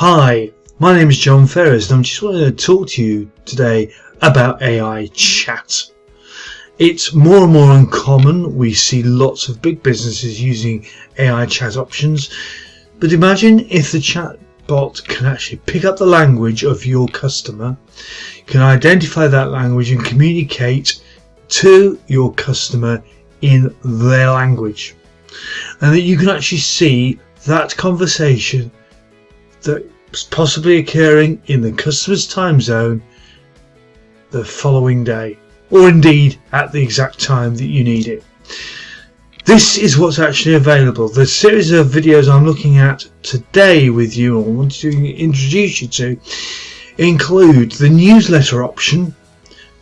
Hi, my name is John Ferris and I just wanted to talk to you today about AI chat. It's more and more uncommon. We see lots of big businesses using AI chat options, but imagine if the chat bot can actually pick up the language of your customer, can identify that language and communicate to your customer in their language, and that you can actually see that conversation that's possibly occurring in the customer's time zone the following day, or indeed at the exact time that you need it. This is what's actually available. The series of videos I'm looking at today with you, and I want to introduce you to, include the newsletter option,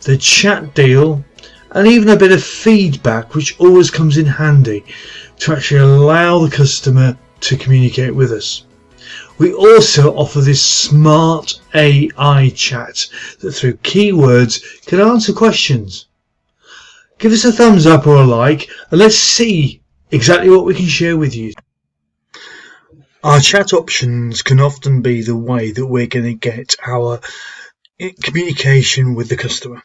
the chat deal, and even a bit of feedback, which always comes in handy to actually allow the customer to communicate with us. We also offer this smart AI chat that through keywords can answer questions. Give us a thumbs up or a like and let's see exactly what we can share with you. Our chat options can often be the way that we're going to get our communication with the customer.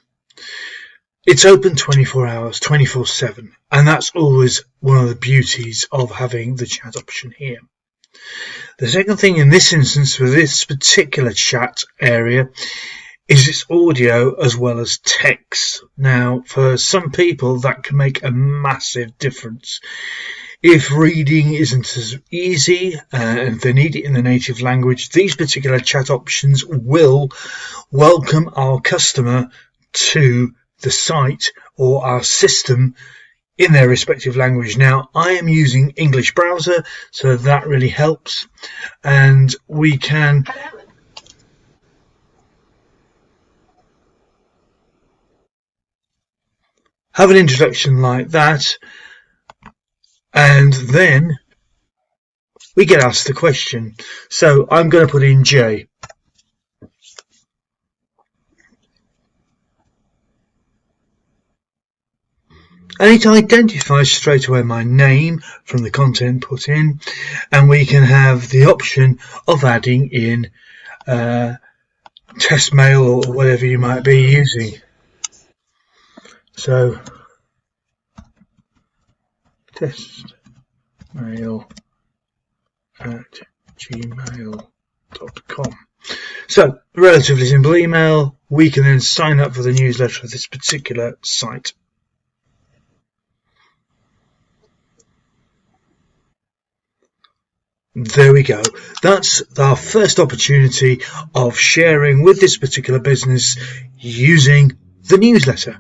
It's open 24 hours, 24/7, and that's always one of the beauties of having the chat option here. The second thing in this instance for this particular chat area is its audio as well as text. Now, for some people that can make a massive difference. If reading isn't as easy and they need it in the native language, these particular chat options will welcome our customer to the site or our system in their respective language. Now, I am using English browser, so that really helps, and we can have an introduction like that, and then we get asked the question. So I'm going to put in J. And it identifies straight away my name from the content put in, and we can have the option of adding in test mail or whatever you might be using. So test mail at gmail.com. So relatively simple email. We can then sign up for the newsletter of this particular site. There we go. That's our first opportunity of sharing with this particular business using the newsletter.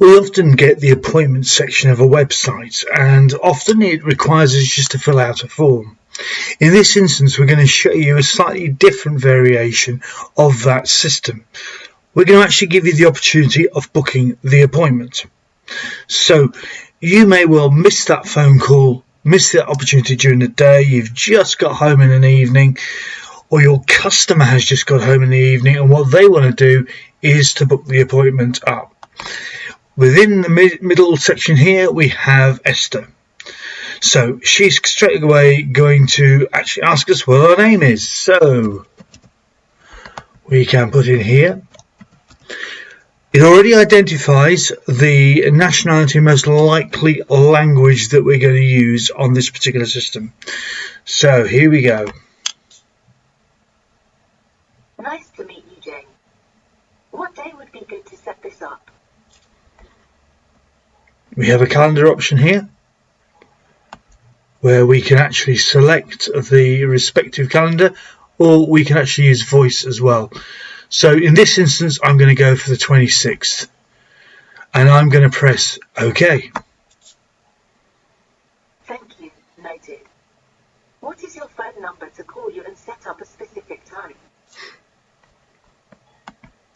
We often get the appointment section of a website, and often it requires us just to fill out a form. In this instance, we're going to show you a slightly different variation of that system. We're going to actually give you the opportunity of booking the appointment. So you may well miss that phone call, miss that opportunity during the day, you've just got home in an evening, or your customer has just got home in the evening, and what they want to do is to book the appointment up. Within the middle section here, we have Esther. So she's straight away going to actually ask us what our name is. So we can put in here. It already identifies the nationality, most likely language that we're going to use on this particular system. So here we go. Nice to meet you, Jane. What day would be good to set this up? We have a calendar option here where we can actually select the respective calendar, or we can actually use voice as well. So in this instance, I'm going to go for the 26th, and I'm going to press OK. Thank you. Noted. What is your phone number to call you and set up a specific time?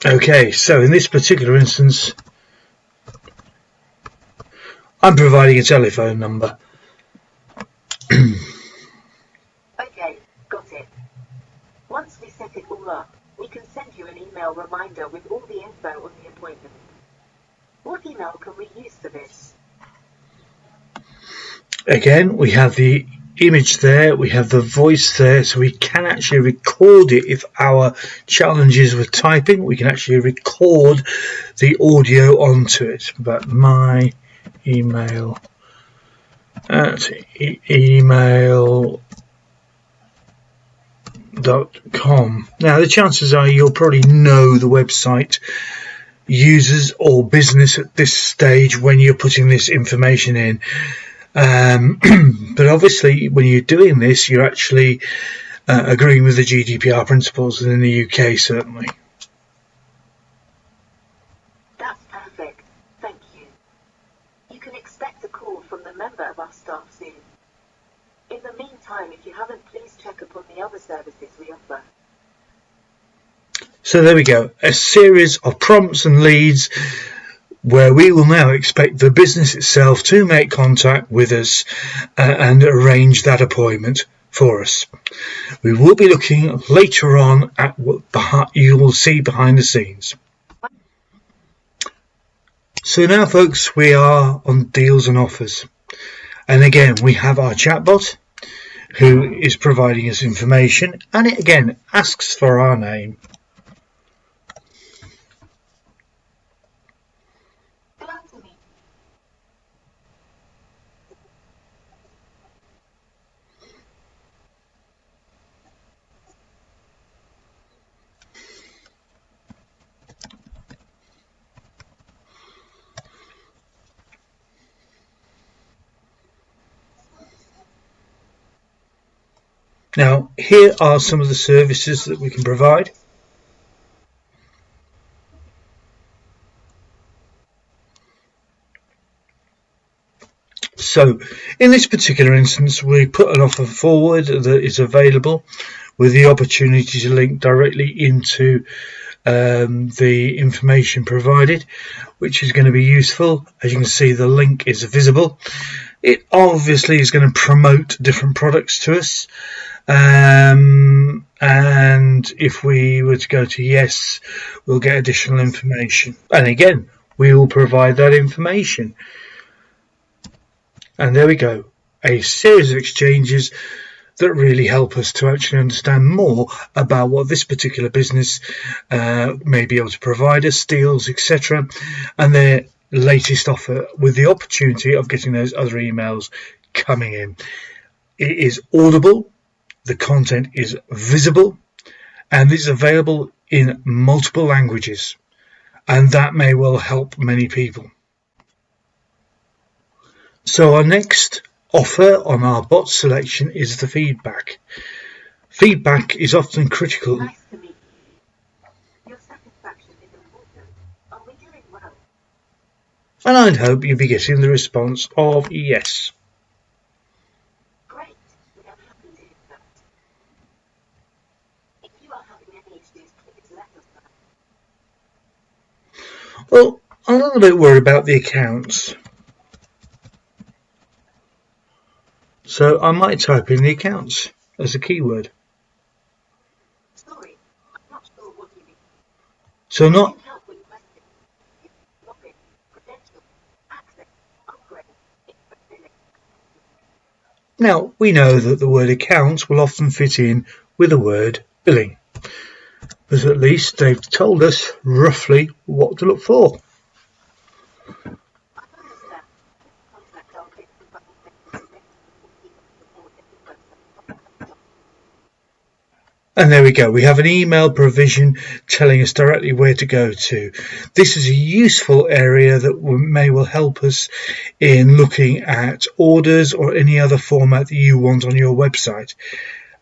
Okay, so in this particular instance, I'm providing a telephone number. Okay, got it. Once we set it all up, we can send you an email reminder with all the info on the appointment. What email can we use for this? Again, we have the image there, we have the voice there, so we can actually record it. If our challenge is with typing, we can actually record the audio onto it. But my email at email.com. Now the chances are you'll probably know the website users or business at this stage when you're putting this information in. But obviously when you're doing this, you're actually agreeing with the GDPR principles in the UK, certainly. That's perfect. Thank you. You can expect a call from the member of our staff soon. In the meantime, if you haven't, please check upon the other services we offer. So there we go, a series of prompts and leads where we will now expect the business itself to make contact with us and arrange that appointment for us. We will be looking later on at what you will see behind the scenes. So now, folks, we are on deals and offers. And again, we have our chatbot who is providing us information, and it again asks for our name. Now, here are some of the services that we can provide. So, in this particular instance, we put an offer forward that is available with the opportunity to link directly into the information provided, which is going to be useful. As you can see, the link is visible. It obviously is going to promote different products to us. And if we were to go to yes, we'll get additional information. And again, we will provide that information. And there we go, a series of exchanges that really help us to actually understand more about what this particular business may be able to provide us, deals, etc., and their latest offer, with the opportunity of getting those other emails coming in. It is audible, the content is visible, and is available in multiple languages, and that may well help many people. So our next offer on our bot selection is the feedback. Feedback is often critical. Nice to meet you. Your satisfaction is important. Are we doing well? And I'd hope you'll be getting the response of yes. Great. We are happy to hear that. If you are having any issues, please let us know. Well, I'm a little bit worried about the accounts. So I might type in the accounts as a keyword. Sorry, I'm not sure what you mean. So not. Can help with questions. Login, credentials, access, upgrade, billing. Now, we know that the word accounts will often fit in with the word billing, but at least they've told us roughly what to look for. And there we go, we have an email provision telling us directly where to go to. This is a useful area that may well help us in looking at orders or any other format that you want on your website.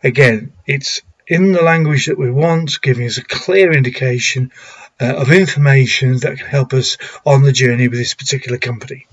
Again, it's in the language that we want, giving us a clear indication of information that can help us on the journey with this particular company.